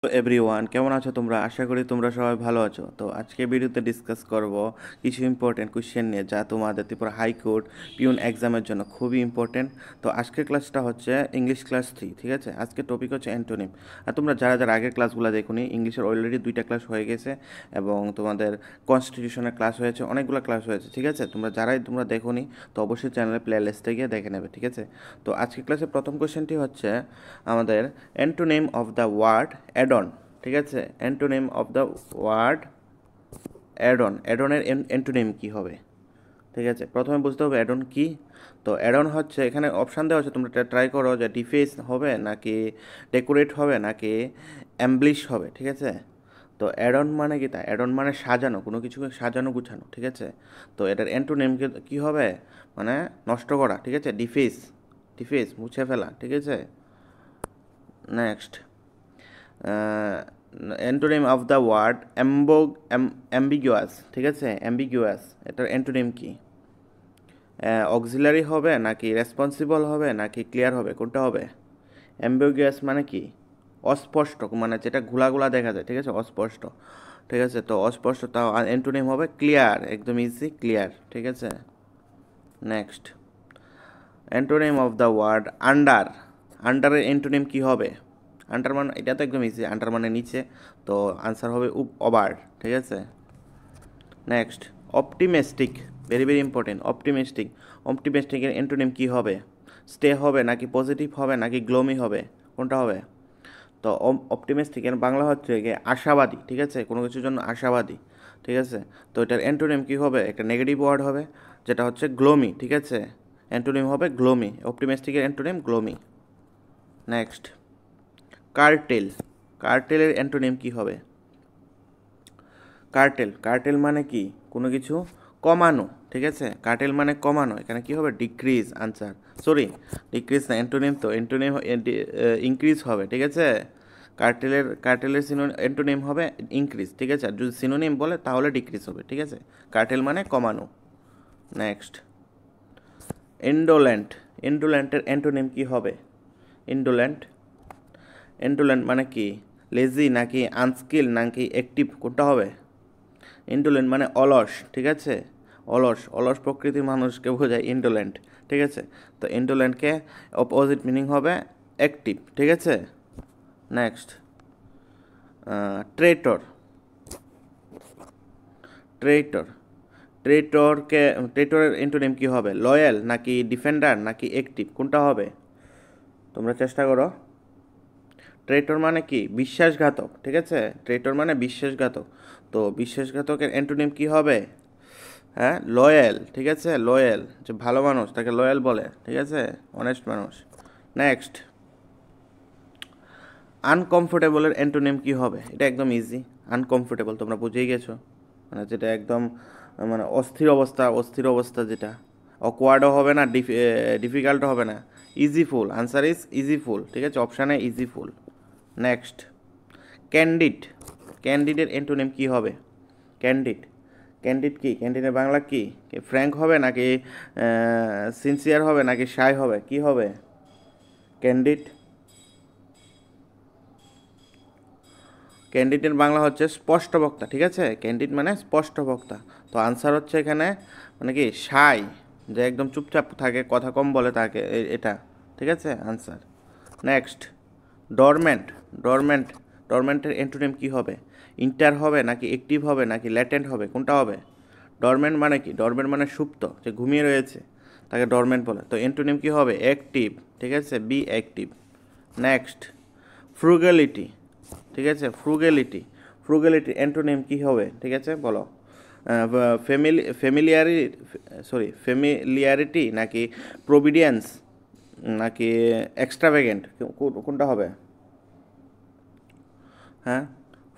Everyone, কেমন আছো তোমরা? আশা করি তোমরা সবাই ভালো আছো। তো আজকে ভিডিওতে ডিসকাস করব কিছু ইম্পর্টেন্ট কোশ্চেন নিয়ে, যা তোমাদের ত্রিপুরা হাইকোর্ট পিউন এক্সামের জন্য খুবই ইম্পর্টেন্ট। তো আজকের ক্লাসটা হচ্ছে ইংলিশ ক্লাস 3, ঠিক আছে? আজকের টপিক হচ্ছে অ্যান্টোনিম। আর তোমরা যারা যারা আগের ক্লাসগুলো দেখোনি, ইংলিশের অলরেডি 2টা ক্লাস হয়ে গেছে এবং তোমাদের কনস্টিটিউশনের ক্লাস হয়েছে, অনেকগুলো ক্লাস হয়েছে, ঠিক আছে? তোমরা দেখোনি তো অবশ্যই চ্যানেলের প্লে লিস্টে গিয়ে দেখে নেবে, ঠিক আছে? তো আজকের ক্লাসের প্রথম কোশ্চেনটি হচ্ছে আমাদের antonym of the word adorn, ঠিক আছে? Antonym of the word adorn, অ্যাডনের অ্যান্টোনিম কী হবে? ঠিক আছে, প্রথমে বুঝতে হবে অ্যাডন কি। তো অ্যাডন হচ্ছে, এখানে অপশান দেওয়া হচ্ছে, তোমরা ট্রাই করো যে ডিফেস হবে নাকি ডেকোরেট হবে নাকি অ্যাম্বলিশ হবে, ঠিক আছে? তো অ্যাডন মানে কি? তা অ্যাডন মানে সাজানো, কোনো কিছুকে সাজানো গুছানো, ঠিক আছে? তো এটার অ্যান্টোনিম কী হবে? মানে নষ্ট করা, ঠিক আছে? ডিফেস, ডিফেস মুছে ফেলা, ঠিক আছে? Next, antonym of the word ambiguous, ঠিক আছে? অ্যাম্বিগুয়াস, এটার অ্যান্টোনিম কি? অক্সিলারি হবে নাকি রেসপন্সিবল হবে নাকি ক্লিয়ার হবে, কোনটা হবে? অ্যাম্বিগুয়াস মানে কি? অস্পষ্ট, মানে যেটা ঘোলা দেখা যায়, ঠিক আছে? অস্পষ্ট, ঠিক আছে? তো অস্পষ্ট, তাও অ্যান্টোনিম হবে ক্লিয়ার, একদম ইজি, ক্লিয়ার, ঠিক আছে? Next, antonym of the word under, আন্ডারের অ্যান্টোনিম কী হবে? আন্ডার মানে, এটা তো একদম ইজি, আন্ডার মানে নিচে, তো আনসার হবে ওভার, ঠিক আছে? Next, optimistic, very very important. Optimistic, অপটিমিস্টিকের অ্যান্টোনিম কী হবে? স্টে হবে নাকি পজিটিভ হবে নাকি গ্লোমি হবে, কোনটা হবে? তো অপটিমিস্টিকের বাংলা হচ্ছে গিয়ে আশাবাদী, ঠিক আছে? কোনো কিছুর জন্য আশাবাদী, ঠিক আছে? তো এটার অ্যান্টোনিম কী হবে? একটা নেগেটিভ ওয়ার্ড হবে, যেটা হচ্ছে গ্লোমি, ঠিক আছে? অ্যান্টোনিম হবে গ্লোমি, অপটিমিস্টিকের অ্যান্টোনিম গ্লোমি। নেক্সট, কার্টেল, কার্টেলের অ্যান্টোনিম কী হবে? কার্টেল, কার্টেল মানে কি? কোনো কিছু কমানো, ঠিক আছে? কার্টেল মানে কমানো, এখানে কি হবে? Decrease, answer. সরি, ডিক্রিজ না, অ্যান্টোনিম তো অ্যান্টোনিম ইনক্রিজ হবে, ঠিক আছে? কার্টেলের অ্যান্টোনিম হবে ইনক্রিজ, ঠিক আছে? আর যদি সিনোনিম বলে তাহলে ডিক্রিজ হবে, ঠিক আছে? কার্টেল মানে কমানো। নেক্সট, ইন্ডোলেন্ট, ইন্ডোলেন্টের অ্যান্টোনিম কি হবে? ইন্ডোলেন্ট, ইন্ডোলেন্ট মানে কি? লেজি নাকি আনস্কিল নাকি অ্যাক্টিভ, কোনটা হবে? ইন্ডোলেন্ট মানে অলস, ঠিক আছে? অলস, অলস প্রকৃতির মানুষকে বোঝায় ইন্ডোলেন্ট, ঠিক আছে? তো ইন্ডোলেন্টকে অপোজিট মিনিং হবে অ্যাক্টিভ, ঠিক আছে? নেক্সট, ট্রেটর, ট্রেটর, ট্রেটরের অ্যান্টোনিম কী হবে? লয়াল নাকি ডিফেন্ডার নাকি অ্যাক্টিভ, কোনটা হবে? তোমরা চেষ্টা করো। ট্রেটর মানে কি? বিশ্বাসঘাতক, ঠিক আছে? ট্রেটর মানে বিশ্বাসঘাতক। তো বিশ্বাসঘাতকের অ্যান্টোনিম কী হবে? হ্যাঁ, লয়াল, ঠিক আছে? লয়াল, যে ভালো মানুষ তাকে লয়াল বলে, ঠিক আছে? অনেস্ট মানুষ। নেক্সট, আনকমফোর্টেবলের অ্যান্টোনিম কী হবে? এটা একদম ইজি, আনকমফোর্টেবল, তোমরা বুঝেই গেছো, মানে যেটা একদম মানে অস্থির অবস্থা, অস্থির অবস্থা যেটা। অকওয়ার্ডও হবে না, ডিফিকাল্টও হবে না, ইজিফুল, আনসার ইজ ইজিফুল, ঠিক আছে? অপশানে ইজিফুল। নেক্সট, ক্যান্ডিড, ক্যান্ডিডের অ্যান্টোনিম কী হবে? ক্যান্ডিড, ক্যান্ডিড কি? ক্যান্ডিডের বাংলা কি? ফ্র্যাঙ্ক হবে নাকি সিনসিয়ার হবে নাকি শাই হবে, কি হবে? ক্যান্ডিড, ক্যান্ডিডের বাংলা হচ্ছে স্পষ্ট বক্তা, ঠিক আছে? ক্যান্ডিড মানে স্পষ্ট বক্তা। তো আনসার হচ্ছে এখানে মানে কি? শাই, যে একদম চুপচাপ থাকে, কথা কম বলে, তাকে এটা, ঠিক আছে? আনসার। নেক্সট, ডরমেন্ট, ডরমেন্ট, ডরমেন্টের অ্যান্টোনিম কী হবে? ইন্টার হবে নাকি অ্যাক্টিভ হবে নাকি ল্যাটেন্ট হবে, কোনটা হবে? ডরমেন্ট মানে কি? ডরমেন্ট মানে সুপ্ত, যে ঘুমিয়ে রয়েছে, তাকে ডরমেন্ট বলে। তো অ্যান্টোনিম কী হবে? অ্যাক্টিভ, ঠিক আছে? B active. নেক্সট, ফ্রুগ্যালিটি, ঠিক আছে? ফ্রুগ্যালিটি, ফ্রুগ্যালিটি অ্যান্টোনিম কী হবে, ঠিক আছে? বলো। ফ্যামিলিয়ারিটি নাকি প্রভিডিয়েন্স নাকি এক্সট্রাভ্যাগেন্ট, কোনটা হবে? হ্যাঁ,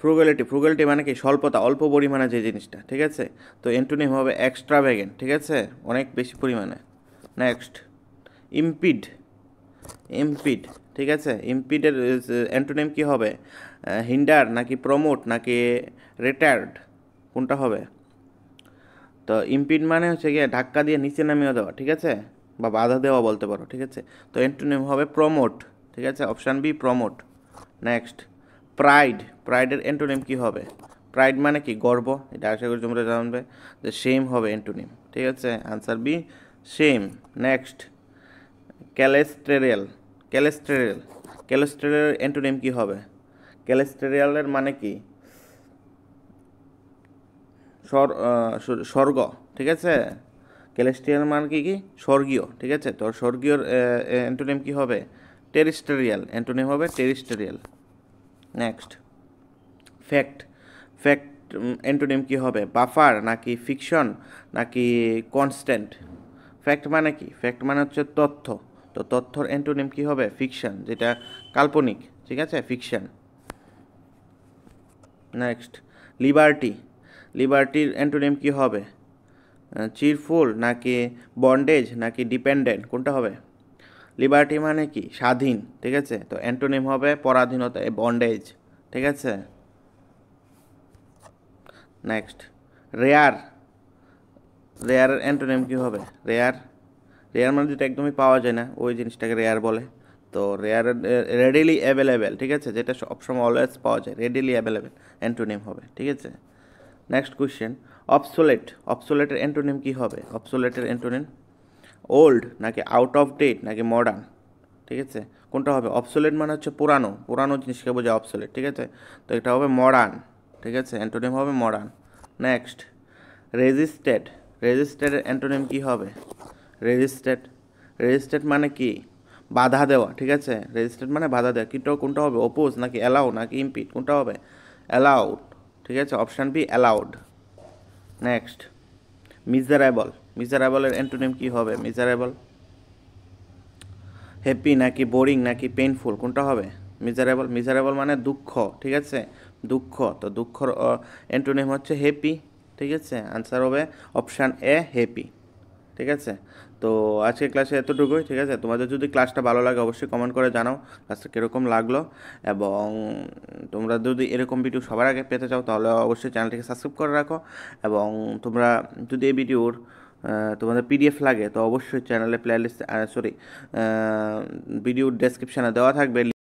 ফ্রুগ্যালিটি, ফ্রুগ্যালিটি মানে কি? স্বল্পতা, অল্প পরিমাণে যে জিনিসটা, ঠিক আছে? তো অ্যান্টোনিম হবে এক্সট্রাভ্যাগেন্ট, ঠিক আছে? অনেক বেশি পরিমাণে। নেক্সট, ইম্পিড, ইম্পিড, ঠিক আছে? ইম্পিডের অ্যান্টোনিম কী হবে? হিন্ডার নাকি প্রমোট নাকি রেটার্ড, কোনটা হবে? তো ইম্পিড মানে হচ্ছে গিয়ে ধাক্কা দিয়ে নিচে নামিয়ে দেওয়া, ঠিক আছে? বা বাধা দেওয়া বলতে পারো, ঠিক আছে? তো অ্যান্টোনিম হবে প্রমোট, ঠিক আছে? Option B promote. Next, pride, প্রাইডের অ্যান্টোনিম কি হবে? প্রাইড মানে কি? গর্ব। এটা আশা করি তোমরা জানবে যে সেম হবে অ্যান্টোনিম। ঠিক আছে, আনসার বি সেম। নেক্সট, ক্যালেস্টেরিয়াল, ক্যালেস্টেরিয়াল, ক্যালেস্টেরিয়াল অ্যান্টোনিম কি হবে? ক্যালেস্টেরিয়ালের মানে কি? স্বর্গ। ঠিক আছে, ক্যালেস্টিয়াল মানে কি? স্বর্গীয়। ঠিক আছে, তো স্বর্গীয় অ্যান্টোনিম কি হবে? টেরিস্টেরিয়াল, অ্যান্টোনিম হবে টেরিস্টেরিয়াল। নেক্সট, ফ্যাক্ট, ফ্যাক্ট অ্যান্টোনিম কি হবে? বাফার নাকি ফিকশন নাকি কনস্ট্যান্ট? ফ্যাক্ট মানে কি? ফ্যাক্ট মানে হচ্ছে তথ্য। তো তথ্যর অ্যান্টোনিম কি হবে? ফিকশন, যেটা কাল্পনিক। ঠিক আছে, ফিকশন। নেক্সট, লিবার্টি, লিবার্টির অ্যান্টোনিম কি হবে? চিরফুল নাকি বন্ডেজ নাকি ডিপেন্ডেন্ট, কোনটা হবে? লিবার্টি মানে কি? স্বাধীন। ঠিক আছে, তো অ্যান্টোনিম হবে পরাধীনতা, বন্ডেজ। ঠিক আছে। নেক্সট, রেয়ার, রেয়ারের অ্যান্টোনিম কি হবে? রেয়ার, রেয়ার মানে যেটা একদমই পাওয়া যায় না ওই জিনিসটাকে রেয়ার বলে। তো রেয়ার, রেডিলি অ্যাভেলেবেল। ঠিক আছে, যেটা সবসময় অলওয়েজ পাওয়া যায়, রেডিলি অ্যাভেলেবেল অ্যান্টোনিম হবে। ঠিক আছে। নেক্সট কোয়েশ্চেন, অবসোলেট, অবসোলেটের অ্যান্টোনিম কি হবে? অবসোলেটের অ্যান্টোনিম ওল্ড নাকি আউট অফ ডেট নাকি মডার্ন? ঠিক আছে, কোনটা হবে? অবসোলেট মানে হচ্ছে পুরানো, পুরানো জিনিসকে বোঝায় অবসোলেট। ঠিক আছে, তো এটা হবে মডার্ন। ঠিক আছে, অ্যান্টোনিম হবে মডার্ন। নেক্সট, রেজিস্টেড, রেজিস্টেডের অ্যান্টোনিম কি হবে? রেজিস্টেড, রেজিস্টেড মানে কি? বাধা দেওয়া। ঠিক আছে, রেজিস্টেড মানে বাধা দেওয়া। কিন্তু কোনটা হবে? অপোজ নাকি অ্যালাউ নাকি ইম্পিড, কোনটা হবে? অ্যালাউড। ঠিক আছে, option B allowed. Next, miserable, মিজারেবলের অ্যান্টোনিম কি হবে? মিজারেবল, হ্যাপি নাকি বোরিং নাকি পেইনফুল, কোনটা হবে? মিজারেবল, মিজারেবল মানে দুঃখ। ঠিক আছে, দুঃখ। তো দুঃখর অ্যান্টোনিম হচ্ছে হ্যাপি। ঠিক আছে, আনসার হবে অপশান এ হ্যাপি। ঠিক আছে, তো আজকের ক্লাসে এতটুকুই। ঠিক আছে, তোমাদের যদি ক্লাসটা ভালো লাগে অবশ্যই কমেন্ট করে জানাও ক্লাসটা কীরকম লাগলো। এবং তোমরা যদি এরকম ভিডিও সবার আগে পেতে চাও তাহলে অবশ্যই চ্যানেলটিকে সাবস্ক্রাইব করে রাখো। এবং তোমরা যদি এই ভিডিওর তোমাদের পিডিএফ লাগে তো অবশ্যই চ্যানেলে প্লেলিস্ট, সরি, ভিডিও ডেসক্রিপশানে দেওয়া থাকবে।